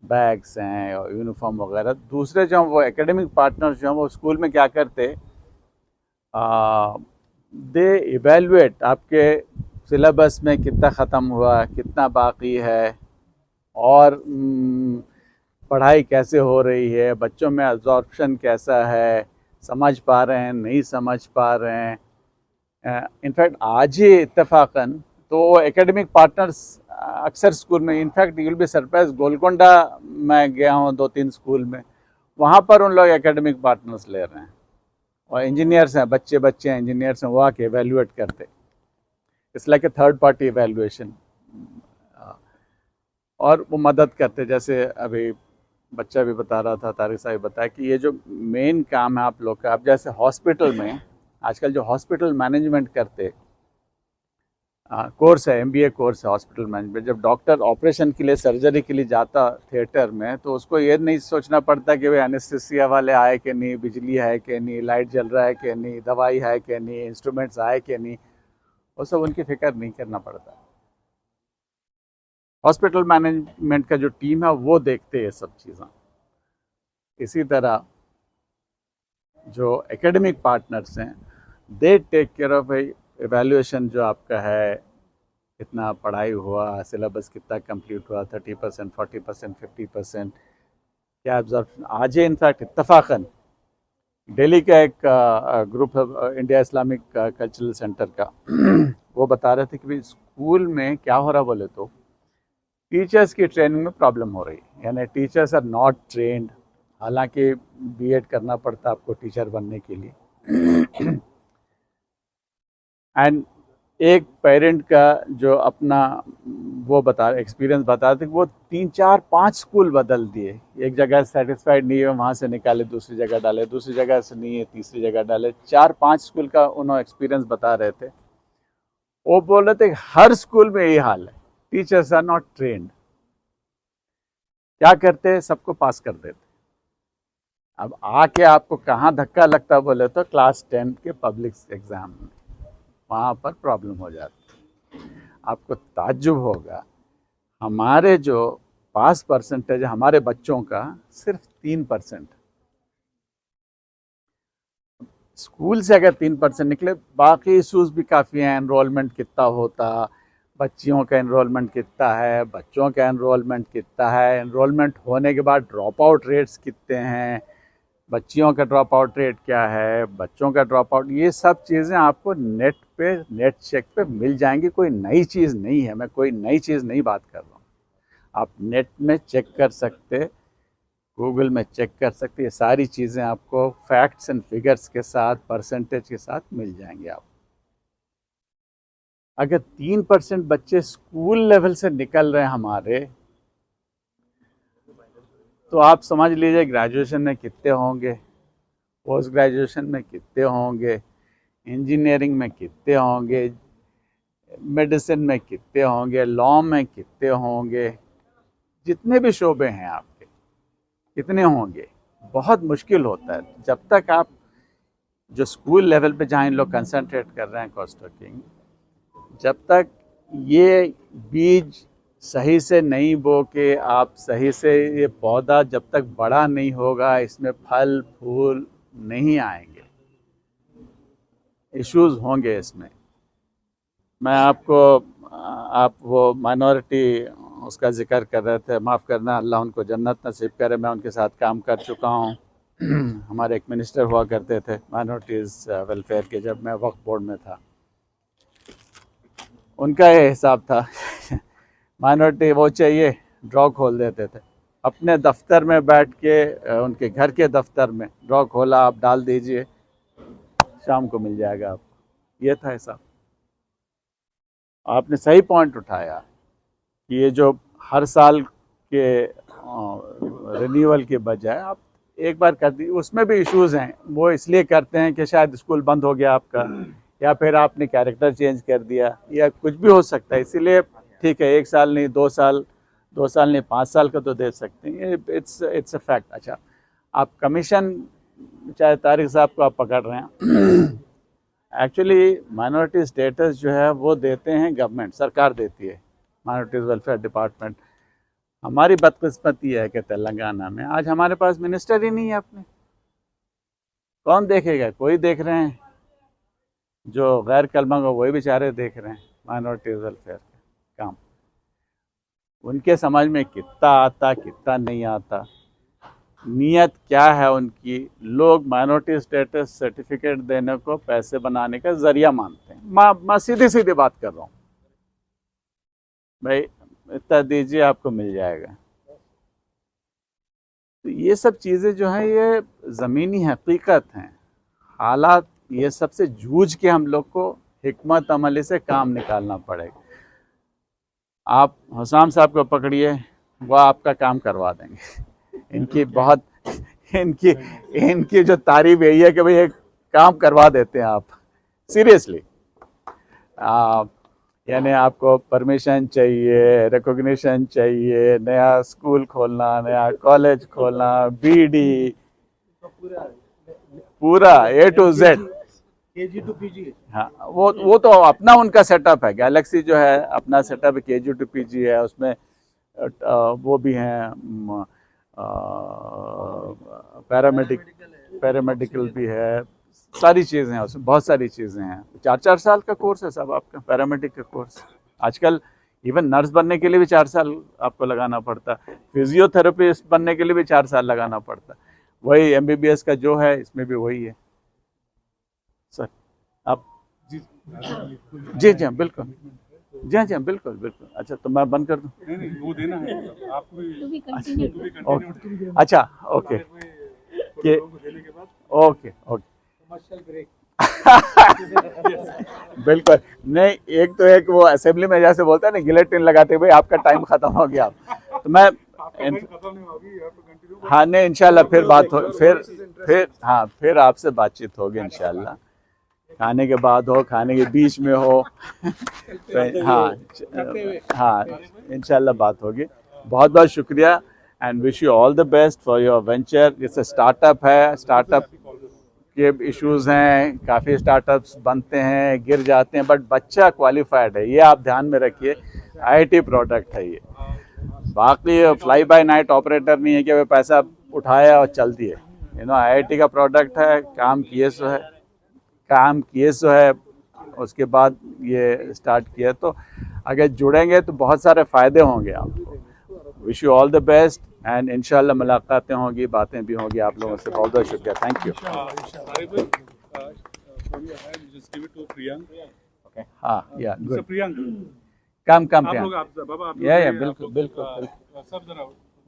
बैग्स हैं और यूनिफॉर्म वगैरह। दूसरे जो वो एकेडमिक पार्टनर्स जो हैं वो स्कूल में क्या करते, दे इवेलुएट आपके सिलेबस में कितना ख़त्म हुआ, कितना बाकी है, और पढ़ाई कैसे हो रही है, बच्चों में अब्जॉर्प्शन कैसा है, समझ पा रहे हैं नहीं समझ पा रहे हैं। इनफैक्ट आज ही इत्तेफाकन तो एकेडमिक पार्टनर्स अक्सर स्कूल में, in fact you will be surprise, Golconda मैं गया हूँ 2-3 स्कूल में, वहाँ पर उन लोग एकेडमिक पार्टनर्स ले रहे हैं और इंजीनियर्स हैं, बच्चे हैं इंजीनियर्स हैं, वो आके एवेल्युएट करते। It's like a third party evaluation, और वो मदद करते। जैसे अभी बच्चा भी बता रहा था, तारिक साहब बताया कि ये जो मेन काम है आप लोग का, अब जैसे हॉस्पिटल में आजकल जो हॉस्पिटल मैनेजमेंट करते कोर्स है, MBA कोर्स है हॉस्पिटल मैनेजमेंट। जब डॉक्टर ऑपरेशन के लिए, सर्जरी के लिए जाता थिएटर में, तो उसको ये नहीं सोचना पड़ता कि भाई एनेस्थीसिया वाले आए कि नहीं, बिजली है कि नहीं, लाइट जल रहा है कि नहीं, दवाई है कि नहीं, इंस्ट्रूमेंट्स आए कि नहीं, वो सब उनकी फिक्र नहीं करना पड़ता। हॉस्पिटल मैनेजमेंट का जो टीम है वो देखते हैं ये सब चीज़ें। इसी तरह जो एकेडमिक पार्टनर्स हैं, they take care of evaluation, जो आपका है कितना पढ़ाई हुआ, सिलेबस कितना कंप्लीट हुआ, 30%, 40%, 50%, क्या एब्जॉर्प्शन। आज ही इनफैक्ट इत्तफाकन दिल्ली का एक ग्रुप है, इंडिया इस्लामिक कल्चरल सेंटर का, वो बता रहे थे कि भाई स्कूल में क्या हो रहा बोले तो टीचर्स की ट्रेनिंग में प्रॉब्लम हो रही है, यानी टीचर्स आर नॉट ट्रेंड। हालांकि B.Ed करना पड़ता आपको टीचर बनने के लिए। एंड एक पेरेंट का जो अपना वो एक्सपीरियंस बता रहे थे, वो 3-4-5 स्कूल बदल दिए। एक जगह सेटिस्फाइड नहीं है, वहाँ से निकाले दूसरी जगह डाले, दूसरी जगह से नहीं है तीसरी जगह डाले, 4-5 स्कूल का उन्होंने एक्सपीरियंस बता रहे थे। वो बोल रहे थे हर स्कूल में यही हाल है, टीचर्स आर नॉट ट्रेंड। क्या करते, सबको पास कर देते। अब आके आपको कहाँ धक्का लगता बोले तो क्लास 10 के पब्लिक एग्जाम में, वहाँ पर प्रॉब्लम हो जाती। आपको ताज्जुब होगा, हमारे जो पास परसेंटेज हमारे बच्चों का सिर्फ 3%। स्कूल से अगर 3% निकले, बाकी इशूज़ भी काफ़ी हैं। एनरोलमेंट कितना होता, बच्चियों का एनरोलमेंट कितना है, बच्चों का एनरोलमेंट कितना है, एनरोलमेंट होने के बाद ड्रॉप आउट रेट्स कितने हैं, बच्चियों का ड्रॉप आउट रेट क्या है, बच्चों का ड्रॉप आउट, ये सब चीज़ें आपको नेट चेक पे मिल जाएंगी। कोई नई चीज़ नहीं है, मैं कोई नई चीज़ नहीं बात कर रहा हूँ। आप नेट में चेक कर सकते, गूगल में चेक कर सकते, ये सारी चीज़ें आपको फैक्ट्स एंड फिगर्स के साथ, परसेंटेज के साथ मिल जाएंगे। आप अगर 3% बच्चे स्कूल लेवल से निकल रहे हैं हमारे, तो आप समझ लीजिए ग्रेजुएशन में कितने होंगे, पोस्ट ग्रेजुएशन में कितने होंगे, इंजीनियरिंग में कितने होंगे, मेडिसिन में कितने होंगे, लॉ में कितने होंगे, जितने भी शोबे हैं आपके कितने होंगे। बहुत मुश्किल होता है। जब तक आप जो स्कूल लेवल पे जहाँ इन लोग कंसंट्रेट कर रहे हैं कॉस्टो किंग, जब तक ये बीज सही से नहीं बो के आप सही से, ये पौधा जब तक बड़ा नहीं होगा, इसमें फल फूल नहीं आएंगे। इश्यूज होंगे इसमें। मैं आपको आप वो माइनॉरिटी उसका जिक्र कर रहे थे, माफ़ करना, अल्लाह उनको जन्नत नसीब करे, मैं उनके साथ काम कर चुका हूँ। हमारे एक मिनिस्टर हुआ करते थे माइनॉरिटीज़ वेलफेयर के, जब मैं वक्फ बोर्ड में था। उनका ये हिसाब था माइनॉरिटी वो चाहिए, ड्रॉ खोल देते थे अपने दफ्तर में बैठ के, उनके घर के दफ्तर में ड्रॉ खोला, आप डाल दीजिए, शाम को मिल जाएगा आपको। ये था हिसाब। आपने सही पॉइंट उठाया कि ये जो हर साल के रिन्यूअल के बजाय आप एक बार कर दी, उसमें भी इश्यूज़ हैं। वो इसलिए करते हैं कि शायद स्कूल बंद हो गया आपका, या फिर आपने कैरेक्टर चेंज कर दिया, या कुछ भी हो सकता है। इसीलिए ठीक है, 1 साल नहीं, 2 साल, 2 साल नहीं, 5 साल का तो दे सकते हैं। It's a fact. अच्छा, आप कमीशन, चाहे तारिक साहब को आप पकड़ रहे हैं, एक्चुअली माइनॉरिटी स्टेटस जो है वो देते हैं गवर्नमेंट, सरकार देती है, माइनॉरिटीज़ वेलफेयर डिपार्टमेंट। हमारी बदकिस्मती है कि तेलंगाना में आज हमारे पास मिनिस्टर ही नहीं है अपने। कौन देखेगा? कोई देख रहे हैं, जो गैर कलमा को वही बेचारे देख रहे हैं माइनॉरिटीज़ वेलफेयर का काम। उनके समझ में कितना आता, कितना नहीं आता, नीयत क्या है उनकी। लोग माइनॉरिटी स्टेटस सर्टिफिकेट देने को पैसे बनाने का जरिया मानते हैं। मैं सीधी सीधी बात कर रहा हूँ भाई, इतना दीजिए आपको मिल जाएगा। तो ये सब चीज़ें जो हैं ये ज़मीनी हकीकत हैं, हालात। ये सबसे जूझ के हम लोग को हिकमत अमली से काम निकालना पड़ेगा। आप हुसाम साहब को पकड़िए, वह आपका काम करवा देंगे। इनकी जो तारीफ यही है कि भाई एक काम करवा देते हैं आप, सीरियसली। यानी आपको परमिशन चाहिए, रिकॉग्निशन चाहिए, नया स्कूल खोलना, नया कॉलेज खोलना, बीडी, पूरा A to Z, KG to PG। हाँ, वो तो अपना उनका सेटअप है। गैलेक्सी जो है अपना सेटअप है, KG to PG है, उसमें वो भी हैं, पैरामेडिकल भी है, सारी चीज़ें हैं उसमें, बहुत सारी चीज़ें हैं। 4-4 साल का कोर्स है सब आपका, पैरामेडिक का कोर्स। आजकल इवन नर्स बनने के लिए भी 4 साल आपको लगाना पड़ता, फिजियोथेरेपिस्ट बनने के लिए भी 4 साल लगाना पड़ता। वही MBBS का जो है इसमें भी वही है सर। आप जी जी बिल्कुल, जी हाँ बिल्कुल बिल्कुल। अच्छा, तो मैं बंद कर दूँ? नहीं, वो देना है आपको भी। ओके, अच्छा, ओके, कि ओके कमर्शियल ब्रेक। बिल्कुल नहीं। एक वो असेंबली में जैसे बोलता है ना, गिलेटिन लगाते, भाई आपका टाइम खत्म हो गया। तो मैं हाँ नहीं, इंशाल्लाह फिर बात हो, फिर आपसे बातचीत होगी इंशाल्लाह, खाने के बाद हो, खाने के बीच में हो। हाँ इंशाल्लाह बात होगी। बहुत बहुत शुक्रिया and wish you all the best for your venture. जैसे स्टार्टअप है, स्टार्टअप के इश्यूज हैं, काफ़ी स्टार्टअप्स बनते हैं, गिर जाते हैं, बट बच्चा क्वालिफाइड है, ये आप ध्यान में रखिए। IIT प्रोडक्ट है ये, बाकी फ्लाई बाय नाइट ऑपरेटर नहीं है कि वे पैसा उठाया और चल दिए। IIT का प्रोडक्ट है, काम किए सो है, उसके बाद ये स्टार्ट किया। तो अगर जुड़ेंगे तो बहुत सारे फ़ायदे होंगे आपको। Wish you all the best and इंशाल्लाह मुलाकातें होंगी, बातें भी होंगी आप लोगों से। बहुत बहुत शुक्रिया, थैंक यू। हाँ या गुड, कम प्रियांक, या बिल्कुल बिल्कुल,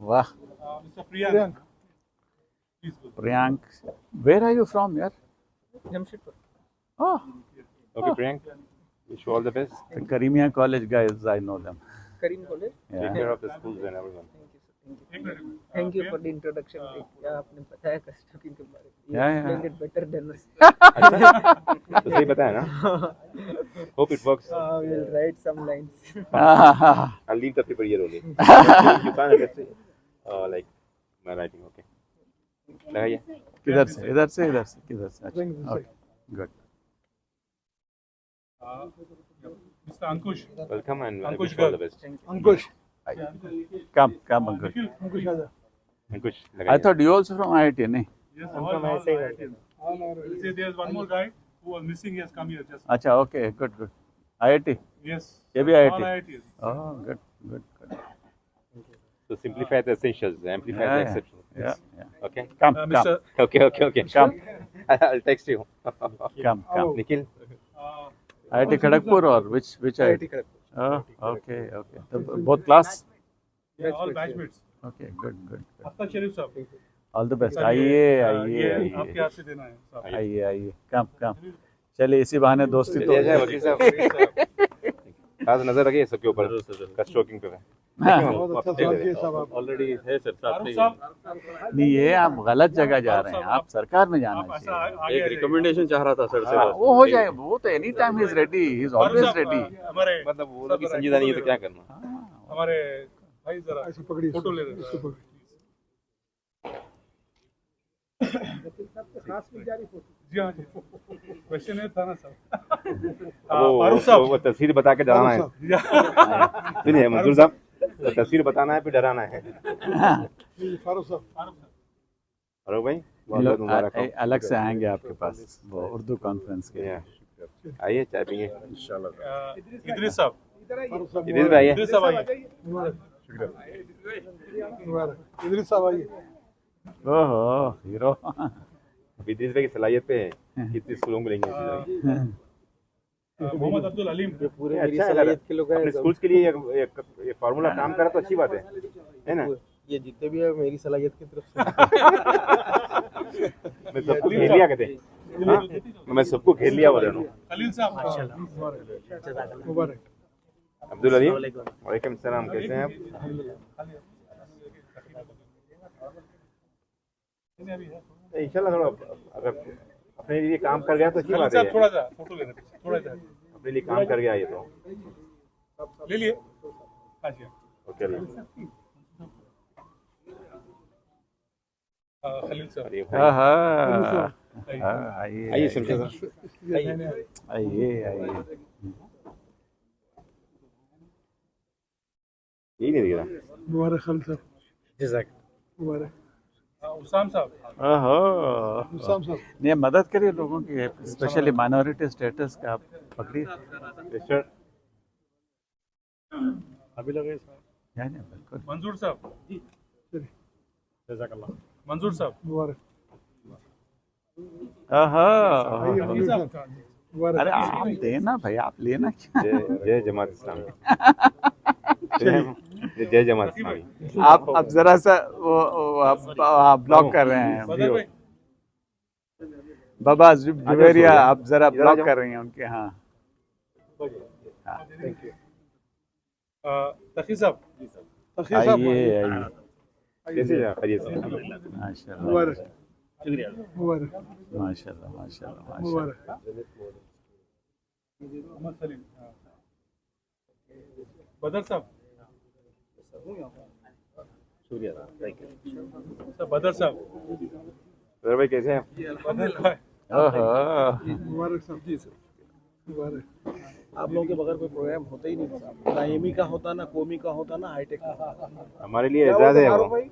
वाह Priyank, where are you from यार? Jamshedpur. Oh, Okay, Priyank, wish you all the best. the Karimia College guys, I know them. Karim college. Take Yeah. care of the schools and everyone. Thank you for the introduction. क्या आपने बताया customer के बारे में? Yeah, explain it better than us. तो सही बताया ना? Hope it works. We will write some lines. I'll leave the paper here only. You can't understand. Like my writing, okay. लगाइए। किधर से? इधर से? किधर से? अच्छा, okay, good. Mr. Ankush. Welcome and I Ankush wish you all the Garg. best. Ankush. Come, Ankush. Ankush Aza. Ankush, I लगाइए। thought you also from IIT, नहीं? Yes, all. Say there's one more guy. who was missing, he has come here just. अच्छा, okay, good good. IIT, Yes. ये भी All IIT? IITs. Oh, good good good. So simplify the essentials, amplify the exceptions. Okay. Come Mr. Okay. Come. I'll text you. Come Nikhil. IIT Kharagpur और which IIT? Oh, okay. तो both class? All batchmates. Okay, good. After Sharif sir. All the best। Sir, आइए ये आइए आपके हाथ से देना है साहब। आइए कम चलिए, इसी बहाने दोस्ती तो जय वकील साहब। खास नजर रखिए सबके ऊपर, कस्ट स्ट्रोकिंग पे। बहुत अच्छा सवाल किया साहब आप। ऑलरेडी है सर, साथ में साहब नहीं, ये आप गलत जगह जा रहे हैं, आप सरकार में जाना आप ऐसा चाहिए। आगे एक रिकमेंडेशन चाह रहा था सर से। वो हो जाए, वो तो any time he is ready, he is always ready. हमारे मतलब वो लोग की संजीदा नहीं है तो क्या करना। हमारे भाई जरा फोटो ले रहे हैं। जी हाँ जी, क्वेश्चन है था ना सर। फारूक साहब, वो तस्वीर बता के डराना है। सुनिए मंजूर साहब, तस्वीर बताना है फिर डराना है। फारूक साहब, फारूक भाई बहुत बहुत मुबारक हो। अलग से आएंगे आपके पास वो उर्दू कॉन्फ्रेंस के। आइए चाय पिए। इदरीस साहब, इधर भी आइए। इदरीस साहब आइए। इदरीस साहब आइए। ओहो, हीरो। विदेश भाई की सलाहियत पे कितने स्कूलों में लेंगे। मोहम्मद अब्दुल अलीम। पूरे अच्छा है, अपने स्कूल्स के लिए ये फार्मूला काम करा तो अच्छी बात है ना। ये जितने भी है मेरी सलाहियत की तरफ से। मैं सबको घेर लिया कहते, मैं सबको घेर लिया बोल रहा हूँ। खलील साहब, मुबारक। अब्दुल अलीम, वालेकुम सलाम, कैसे हैं आप? इंशाल्लाह थोड़ा अगर अपने लिए काम कर गया तो अच्छी बात है। थोड़ा सा फोटो लेना, थोड़ा सा अपने लिए काम कर गया ये तो ले लिए। अच्छा, ओके। खलील साहब, आइए सिमशा साहब, आइए यही नहीं दिख रहा। मुबारक खलील साहब, जज़ाक मुबारक। उसाम साहब, उसाम साहब, नहीं, मदद करिए लोगों की, स्पेशली माइनॉरिटी स्टेटस का आप पकड़िए। सर अभी लगे बिल्कुल। मंजूर साहब, जज़ाकल्लाह। मंजूर साहब, मुबारक। अरे आप देना भाई, आप लेना क्या। जय जमात इस्लामी। जय जमात इस्लामी। आप अब जरा सा वो आप ब्लॉक कर रहे हैं बदर भाई, बाबा जुवेरिया, आप जरा ब्लॉक कर रही हैं उनके। हाँ, तकी साहब, तकी साहब, आइए कैसे खैरियत से? माशाल्लाह मुबारक, मुबारक, माशाल्लाह। मुबारक। मोहम्मद सलीम, बदर साहब, शुक्रिया, थैंक यू। बदर साहब, सर भाई कैसे हैं? बदर भाई, ओहो, मुबारक साहब। जी सर, मुबारक। आप लोगों के बगैर कोई प्रोग्राम होता ही नहीं साहब। ना एमी का होता, ना कोमी का होता, ना हाईटेक का। हमारे लिए एजाज है वो, भाई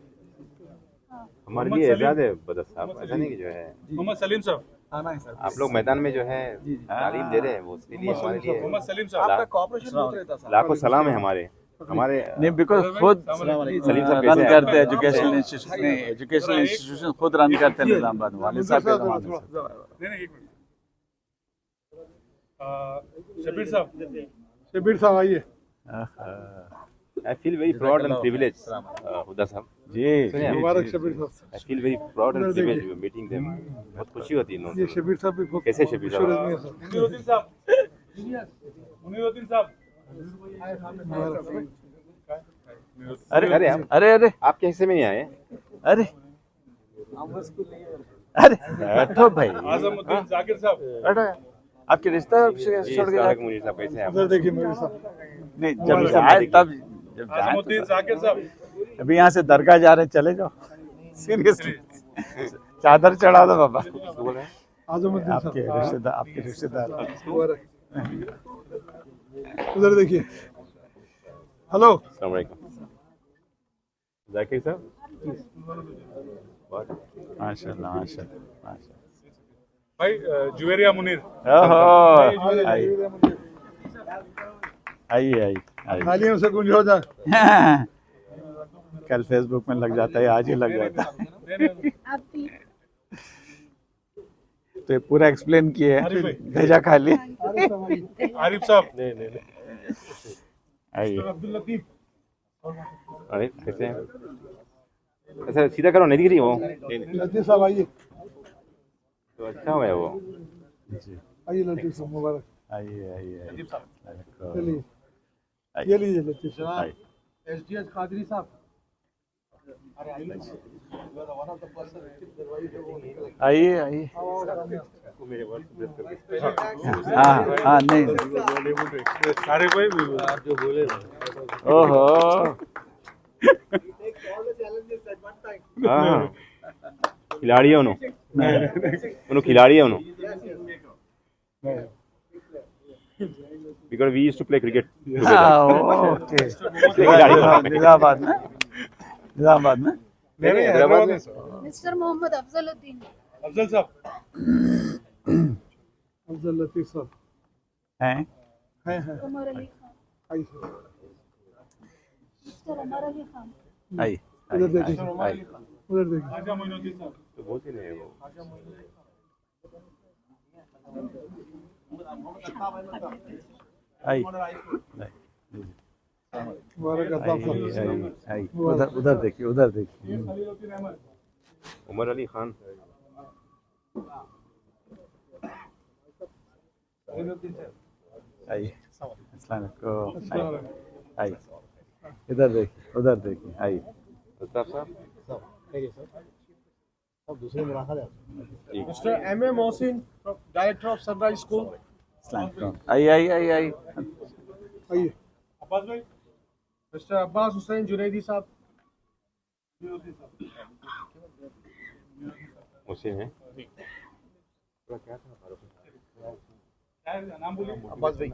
हमारे लिए एजाज है बदर साहब। ऐसा नहीं कि जो है मोहम्मद सलीम साहब, आना है सर। आप लोग मैदान में जो है तालीम दे रहे हैं, वो उसके लिए हमारे लिए मोहम्मद सलीम साहब, आपका कॉपरेशन बहुत रहता सर। लाखों सलाम है हमारे। नहीं, बिकॉज खुद सलीम साहब रन कैसे हैं? करते हैं एजुकेशनल इंस्टीट्यूशन खुद रन करते हैं निजामाबाद वाले साहब के ज़माने से। नहीं, एक मिनट। शबीर साहब, शबीर साहब आइए। I feel very proud and privileged, हुदा साहब। जी सुनिए, मुबारक शबीर साहब। I feel very proud and privileged meeting them। बहुत खुशी होती है इन लोगों ये से। शबीर साहब भी बहुत कैसे शबीर साहब? मुनीरुद्दीन साहब, मुनीरुद्दीन साहब, अरे अरे अरे आपके हिस्से में नहीं आए? अरे अरे बैठो भाई, आजमुद्दीन जाकिर साहब, बैठो। आपके रिश्ता छोड़ के अस्सलाम जाए वालेकुम मुनीर साहब, कैसे हैं आप? उधर देखिए मेरे साहब, नहीं, जब जाए तब जब जाए आजमुद्दीन जाकिर साहब, तो- अभी यहाँ से दरगाह जा रहे हैं, चले जाओ। सीरियसली चादर चढ़ा दो बाबा। बोल रहे हैं? आजमुद्दीन साहब, आपके रिश्तेदार मुबारक। उधर देखिए। हेलो, अस्सलाम वालेकुम। जाकिर साहब, माशाल्लाह माशाल्लाह माशाल्लाह। भाई जुवेरिया मुनीर ओहो आइए आइए आइए आइए। तालियों से गुंज हो जाए। कल फेसबुक में लग जाता है, आज ही लग जाता है। आप भी तो ये पूरा एक्सप्लेन किए, भेजा खाली। आरिफ साहब आइए अब्दुल लतीफ अरे कैसे हैं? ऐसा सीधा करो, नहीं दिख रही वो लतीफ साहब आइए तो अच्छा हो गया वो। जी आइए लतीफ साहब मुबारक आइए आइए आइए। चलिए ये लीजिए लतीफ साहब। आइए SDH Qadri साहब आइए आइए। हाँ हाँ नहीं सारे कोई ओहो हाँ हाँ खिलाड़ी है उन्होंने खिलाड़ी है उन्होंने because we used to play cricket हाँ ओके। निजामाबाद में निजामाबाद में हैदराबाद में मिस्टर मोहम्मद अफजलुद्दीन अफजल साहब अफजल लतीफ साहब हैं। हैं उमर अली खान आइए मिस्टर उमर अली खान आइए उधर देखिए आइए उधर देखिए तो बहुत ही नहीं है वो। आइए मुबारक अताब साहब आइए आइए। उधर उधर देखिए उधर देखिए। उमर अली खान आइए अस्सलाम वालेकुम। आइए इधर देखिए उधर देखिए। आइए अल्ताफ साहब Mr. M.A. Mohsin, Director of Sunrise School. अस्सलाम वालेकुम। आइए आइए आइए आइए। आइए अब्बास भाई Mr. Abbas Hussain Junaidi साहब उसे हैं नाम बोलिए अब्बास भाई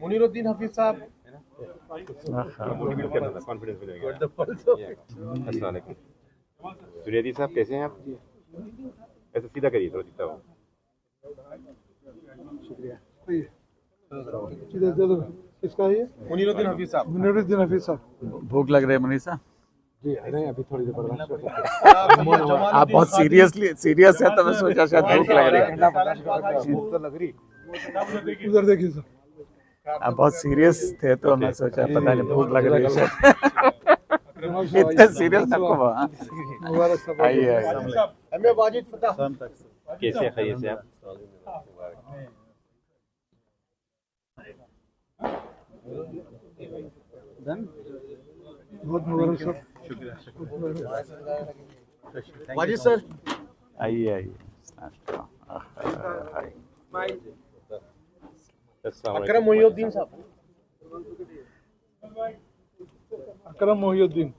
मुनीरुद्दीन हफीज साहब कॉन्फिडेंस मिलेगा। अस्सलाम वालेकुम। जुनैदी साहब कैसे हैं आप? ऐसा सीधा करिए थोड़ा दिखता हो। आइए इधर दे दो किसका है ये मुनीरुद्दीन हफीज साहब मुनीरुद्दीन हफीज साहब भूख लग रही है मनीषा? जी अरे अभी थोड़ी देर बाद आप बहुत सीरियस है तो मैं सोचा शायद भूख लग रही है। उधर देखिए सर आप बहुत सीरियस थे तो मैं सोचा पता नहीं भूख लग रही है शायद। इतने सीरियस आपको? मुबारक साहब आइए आइए। M.A. वाजिद फताह कैसे हैं? खैरियत से आप? बहुत मुबारक साहब वाजिद सर आइए आइए। अस्सलाम अकरम मोहिउद्दीन साहब अकरम मोहिउद्दीन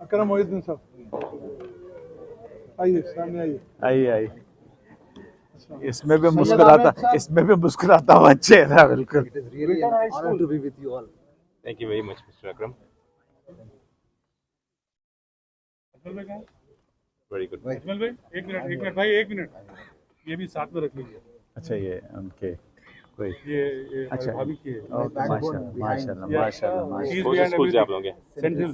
अकरम मोहिउद्दीन साहब आइए सामने आइए आइए आइए। इसमें भी मुस्कुराता हुआ चेहरा बिल्कुल। Thank you very much mister Akram. Very good. Ajmal भाई एक मिनट भाई एक मिनट ये भी साथ में रख लीजिए। अच्छा ये उनके कोई ये अच्छा भाभी की है ओके माशाल्लाह माशाल्लाह माशाल्लाह माशाल्लाह। कौन से स्कूल से आप लोग हैं? सेंट हिल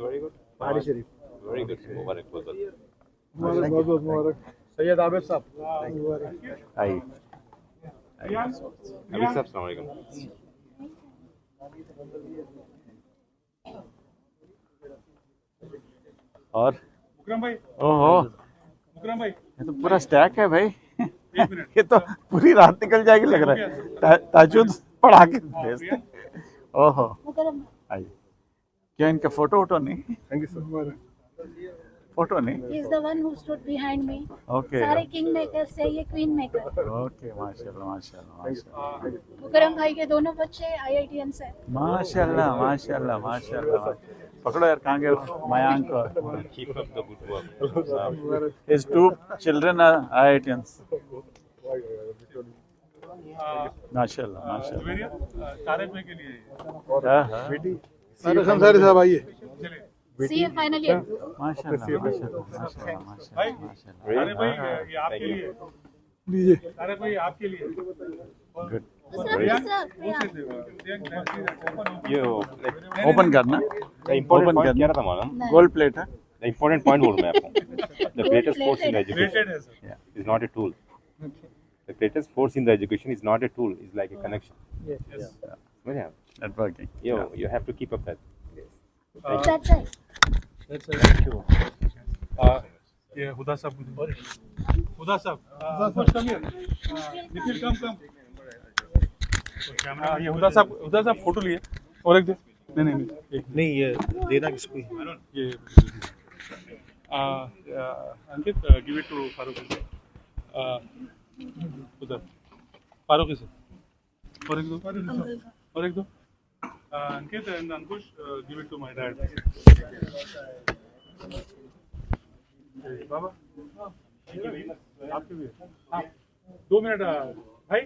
वेरी गुड। पहाड़ी शरीफ वेरी गुड। मुबारक बहुत बहुत। मुबारक बहुत बहुत मुबारक सैयद आबिद साहब मुबारक आइए अभी साहब अस्सलाम वालेकुम। और मुकरम भाई ओहो ये तो पूरा स्टैक है भाई। ये तो पूरी रात निकल जाएगी लग रहा है। ताजुद पढ़ा के भेजते। ओहो मुकरम आइए। क्या इनका फोटो वोटो नहीं? Thank you sir Mubarak photo नहीं? he is the one who stood behind me okay सारे किंग मेकर से ये क्वीन मेकर ओके माशाल्लाह माशाल्लाह माशाल्लाह मुकरम भाई के दोनों बच्चे IITians है माशाल्लाह माशाल्लाह माशाल्लाह। पकड़ो यार कहाँ गए मयांक को। Keep up the good work. His two children are IITians. माशाल्लाह माशाल्लाह। तारिक भाई के लिए हाँ, हाँ। अंसारी साहब आइए CA final year. माशाल्लाह माशाल्लाह माशाल्लाह माशाल्लाह माशाल्लाह अरे भाई ये आपके लिए लीजिए अरे भाई आपके लिए गुड ये ओपन करना इम्पोर्टेंट Open पॉइंट करना। क्या था मालूम गोल्ड प्लेट है द इम्पोर्टेंट पॉइंट बोलूँ मैं आपको the greatest force in education rated है sir is not a tool. The greatest force in the education is not a tool, it's like a connection. Yes Yeah. Networking You have to keep up that. That's right. ये हुदा साहब come here Nikhil कम ये हुदा साहब photo लिए और एक दे नहीं नहीं ये देना किसको है? ये Ankit give it to Farooq उधर फारूक से और एक दो Ankit and Ankush give it to my dad बाबा आपके भी हाँ 2 मिनट भाई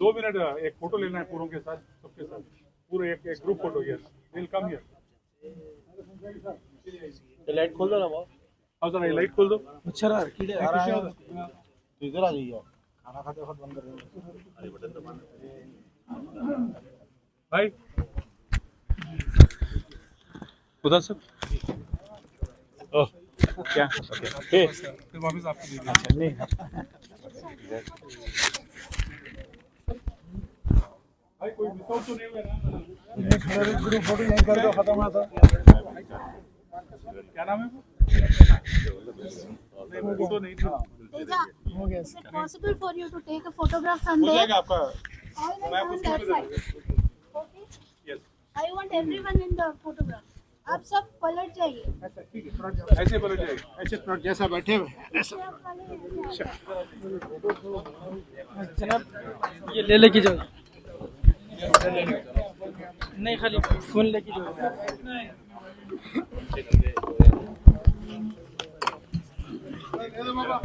2 मिनट एक फोटो लेना है पूरों के साथ सबके साथ पूरे एक group photo yes will come here light खोल दो ना वो आओ जरा ये लाइट खोल दो मच्छर आ कीड़े आ रहा है तो इधर आ जाइए खाना खाते वक्त बंद कर देंगे भाई उधर से ओह क्या ओके फिर वापस आपको दे दिया नहीं भाई कोई मिस आउट तो नहीं हुआ ना ग्रुप फोटो यहीं कर दो खत्म है तो क्या नाम है फोटो नहीं था Teja, is it possible for you to take a photograph from हो there? जाएगा आपका All मैं and आपको on that school side. Okay. Yes I want everyone in the photograph. आप सब पलट जाइए. ऐसे बोलो जाएगा ऐसे प्लॉट जैसा बैठे हुए ये ले लेके जाओ नहीं खाली फोन लेके जाओ Everyone.